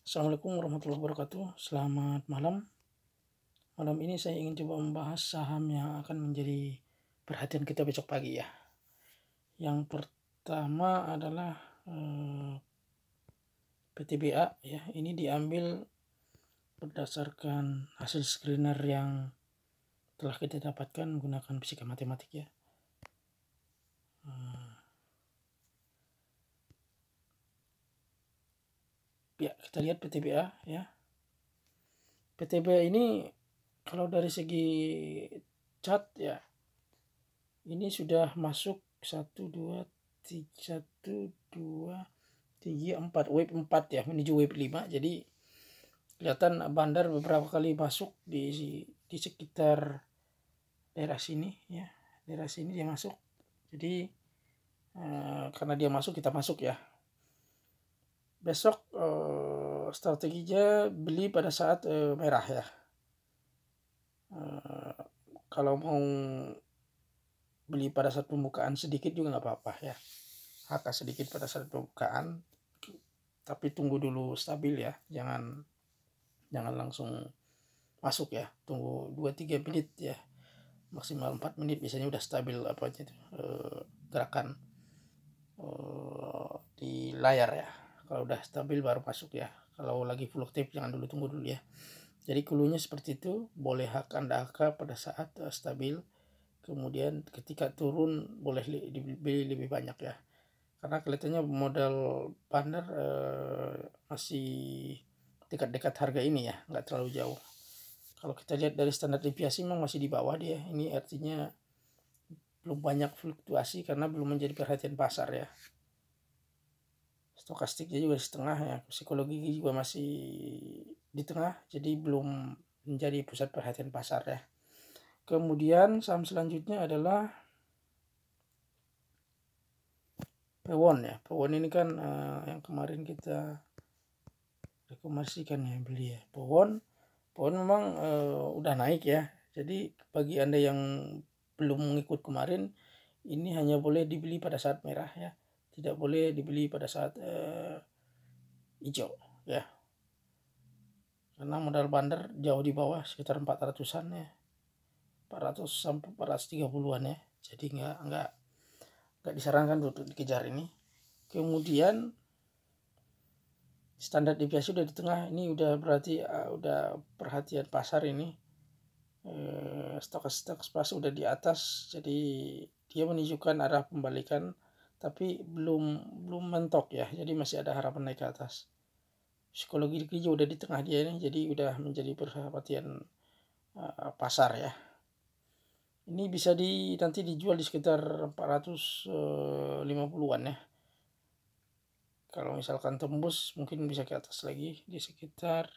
Assalamualaikum warahmatullahi wabarakatuh. Selamat malam. Malam ini saya ingin coba membahas saham yang akan menjadi perhatian kita besok pagi ya. Yang pertama adalah PTBA ya. Ini diambil berdasarkan hasil screener yang telah kita dapatkan menggunakan fisika matematik ya. Ya, kita lihat PTBA ya. PTBA ini kalau dari segi chart ya, ini sudah masuk 1 2 3 4 wave 4 ya, menuju wave 5. Jadi kelihatan bandar beberapa kali masuk di sekitar daerah sini ya. Daerah sini dia masuk. Jadi karena dia masuk, kita masuk ya. Besok strateginya beli pada saat merah ya. Kalau mau beli pada saat pembukaan sedikit juga nggak apa-apa ya. HK sedikit pada saat pembukaan, tapi tunggu dulu stabil ya. Jangan langsung masuk ya. Tunggu 2-3 menit ya. Maksimal 4 menit biasanya udah stabil apa aja itu gerakan di layar ya. Kalau udah stabil baru masuk ya. Kalau lagi fluktuatif jangan dulu, tunggu dulu ya. Jadi cluenya seperti itu, boleh Anda HK pada saat stabil. Kemudian ketika turun boleh dibeli lebih banyak ya. Karena kelihatannya modal bandar masih dekat-dekat harga ini ya, nggak terlalu jauh. Kalau kita lihat dari standar deviasi memang masih di bawah dia. Ini artinya belum banyak fluktuasi karena belum menjadi perhatian pasar ya. Stokastiknya juga di setengah ya, psikologi juga masih di tengah, jadi belum menjadi pusat perhatian pasar ya. Kemudian saham selanjutnya adalah Pewon ya. Pewon ini kan yang kemarin kita rekomendasikan ya beli ya. Pewon memang udah naik ya. Jadi bagi Anda yang belum mengikut kemarin, ini hanya boleh dibeli pada saat merah ya. Tidak boleh dibeli pada saat hijau ya. Karena modal bandar jauh di bawah, sekitar 400-an ya. 400 sampai 430-an ya. Jadi nggak disarankan untuk dikejar ini. Kemudian standar deviasi udah di tengah, ini udah berarti udah perhatian pasar ini. Stokastik pas udah di atas, jadi dia menunjukkan arah pembalikan, tapi belum mentok ya, jadi masih ada harapan naik ke atas. Psikologi juga udah di tengah dia ini, jadi udah menjadi perhatian pasar ya. Ini bisa nanti dijual di sekitar 450-an ya. Kalau misalkan tembus mungkin bisa ke atas lagi di sekitar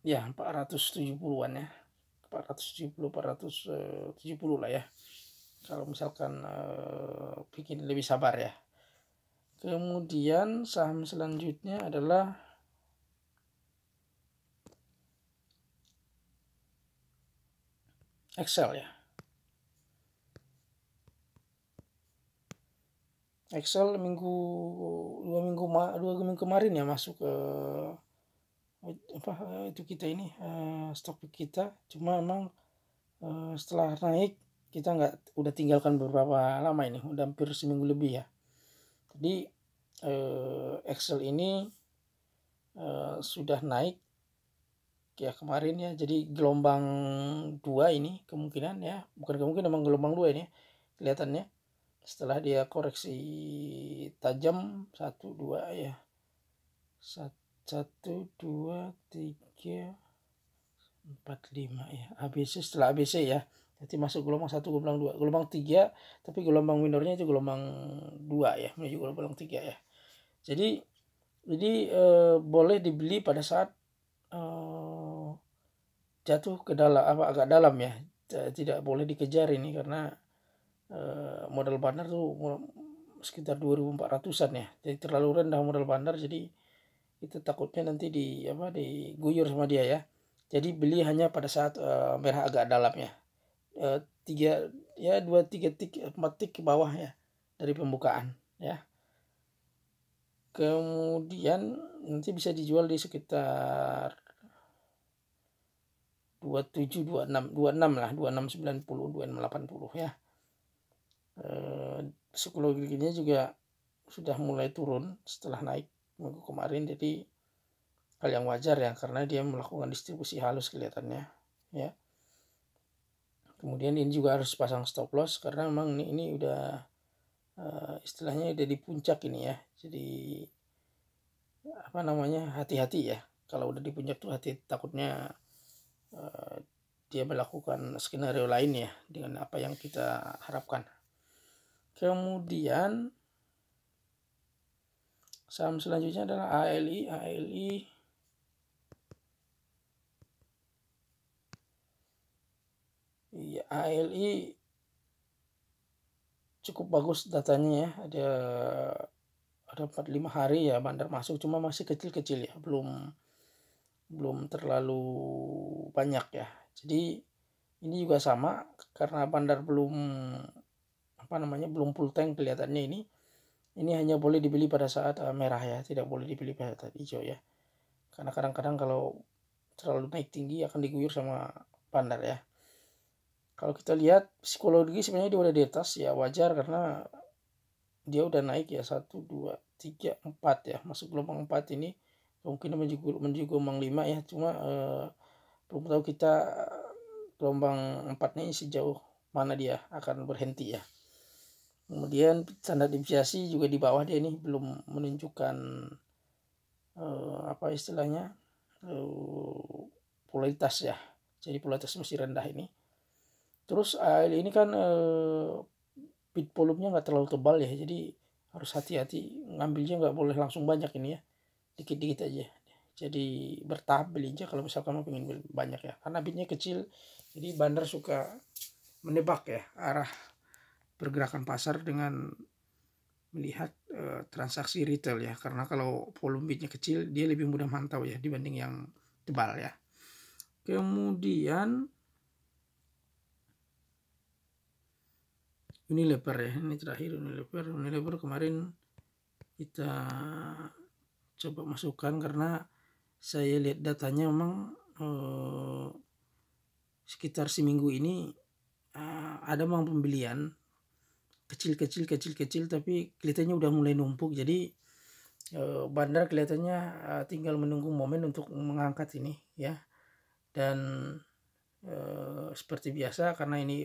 ya 470-an ya. 470 470 lah ya. Kalau misalkan bikin lebih sabar ya. Kemudian saham selanjutnya adalah Excel ya. Excel dua minggu kemarin ya masuk ke itu kita ini stok kita. Cuma memang setelah naik kita udah tinggalkan beberapa lama ini, udah hampir seminggu lebih ya. Jadi Excel ini sudah naik ya kemarin ya, jadi gelombang 2 ini kemungkinan ya, bukan kemungkinan, memang gelombang 2 ini kelihatannya setelah dia koreksi tajam 1 2 ya, 1 2 3 4 5 ya, ABC, setelah ABC ya, jadi masuk gelombang 1 gelombang 2 gelombang 3, tapi gelombang minornya itu gelombang 2 ya, menuju gelombang 3 ya. Jadi boleh dibeli pada saat jatuh ke dalam agak dalam ya. Tidak boleh dikejar ini karena modal bandar tuh sekitar 2.400-an ya. Jadi terlalu rendah modal bandar, jadi itu takutnya nanti diguyur sama dia ya. Jadi beli hanya pada saat merah agak dalam ya. 3 ya 2 3 tik 4 tik ke bawah ya dari pembukaan ya. Kemudian nanti bisa dijual di sekitar 27 26 lah, 2690 2680 ya. Psikologinya juga sudah mulai turun setelah naik minggu kemarin, jadi hal yang wajar ya karena dia melakukan distribusi halus kelihatannya ya. Kemudian ini juga harus pasang stop loss karena memang ini udah istilahnya udah di puncak ini ya. Jadi apa namanya, hati-hati ya. Kalau udah di puncak tuh hati, takutnya dia melakukan skenario lain ya dengan apa yang kita harapkan. Kemudian saham selanjutnya adalah ALI. ALI cukup bagus datanya ya, ada 45 hari ya bandar masuk, cuma masih kecil-kecil ya, belum terlalu banyak ya. Jadi ini juga sama karena bandar belum belum full tank kelihatannya ini hanya boleh dibeli pada saat merah ya, tidak boleh dibeli pada saat hijau ya. Karena kadang-kadang kalau terlalu naik tinggi akan diguyur sama bandar ya. Kalau kita lihat psikologi sebenarnya dia udah di atas ya, wajar karena dia udah naik ya 1 2 3 4 ya, masuk gelombang 4 ini mungkin menuju gelombang 5 ya, cuma belum tahu kita gelombang 4 ini sejauh mana dia akan berhenti ya. Kemudian standar deviasi juga di bawah dia ini belum menunjukkan apa istilahnya volatilitas ya, jadi volatilitas masih rendah ini. Terus ini kan bid volumenya nggak terlalu tebal ya, jadi harus hati-hati ngambilnya, nggak boleh langsung banyak ini ya, dikit-dikit aja. Jadi bertahap beli aja kalau misalkan mau pengen beli banyak ya, karena bidnya kecil, jadi bandar suka menebak ya arah pergerakan pasar dengan melihat transaksi retail ya, karena kalau volume bidnya kecil dia lebih mudah mantau ya dibanding yang tebal ya. Kemudian Unilever ya, ini terakhir Unilever kemarin kita coba masukkan karena saya lihat datanya memang sekitar seminggu ini ada memang pembelian kecil tapi kelihatannya udah mulai numpuk, jadi bandar kelihatannya tinggal menunggu momen untuk mengangkat ini ya. Dan seperti biasa karena ini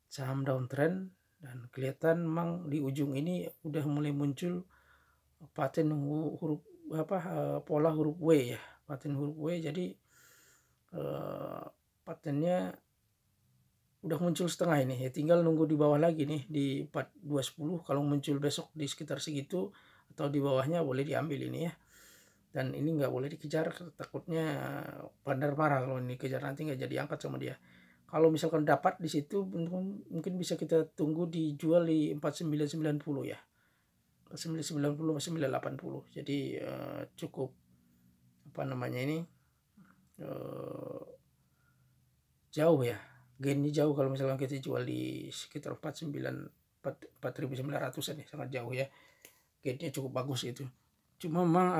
saham downtrend dan kelihatan memang di ujung ini udah mulai muncul pattern huruf pola huruf W ya, pattern huruf W. Jadi patternnya udah muncul setengah ini ya, tinggal nunggu di bawah lagi nih di 4210. Kalau muncul besok di sekitar segitu atau di bawahnya boleh diambil ini ya. Dan ini nggak boleh dikejar, takutnya bandar marah kalau ini kejar, nanti nggak jadi angkat sama dia. Kalau misalkan dapat di situ mungkin bisa kita tunggu dijual di 4990 ya, 4990 980. Jadi cukup jauh ya, gainnya jauh kalau misalkan kita jual di sekitar 4900-an ya, sangat jauh ya, gainnya cukup bagus itu. Cuma memang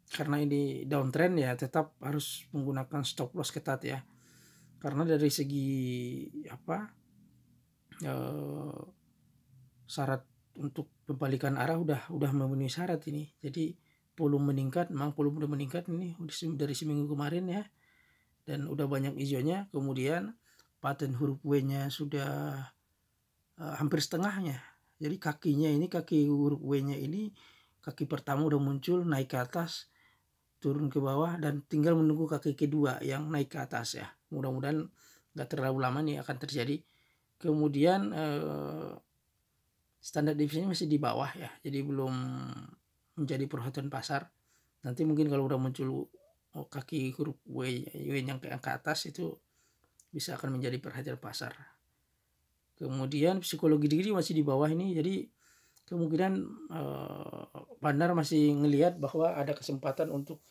karena ini downtrend ya, tetap harus menggunakan stop loss ketat ya, karena dari segi syarat untuk pembalikan arah udah memenuhi syarat ini. Jadi volume meningkat, memang volume udah meningkat ini dari seminggu kemarin ya, dan udah banyak hijaunya. Kemudian pattern huruf W-nya sudah hampir setengahnya. Jadi kaki huruf W-nya ini, kaki pertama udah muncul naik ke atas, turun ke bawah, dan tinggal menunggu kaki kedua yang naik ke atas ya. Mudah-mudahan nggak terlalu lama nih akan terjadi. Kemudian standar deviasinya masih di bawah ya, jadi belum menjadi perhatian pasar. Nanti mungkin kalau udah muncul kaki huruf W yang ke atas itu bisa akan menjadi perhatian pasar. Kemudian psikologi diri masih di bawah ini, jadi kemungkinan bandar masih ngelihat bahwa ada kesempatan untuk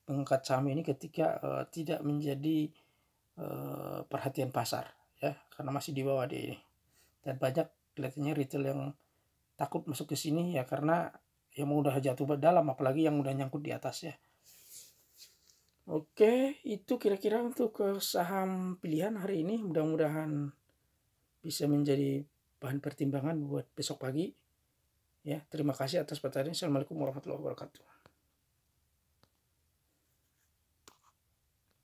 mengangkat saham ini ketika tidak menjadi perhatian pasar ya, karena masih di bawah di ini. Dan banyak kelihatannya retail yang takut masuk ke sini ya, karena yang udah jatuh dalam, apalagi yang udah nyangkut di atas ya. Oke, itu kira-kira untuk saham pilihan hari ini. Mudah-mudahan bisa menjadi bahan pertimbangan buat besok pagi. Ya, terima kasih atas perhatiannya. Assalamualaikum warahmatullahi wabarakatuh.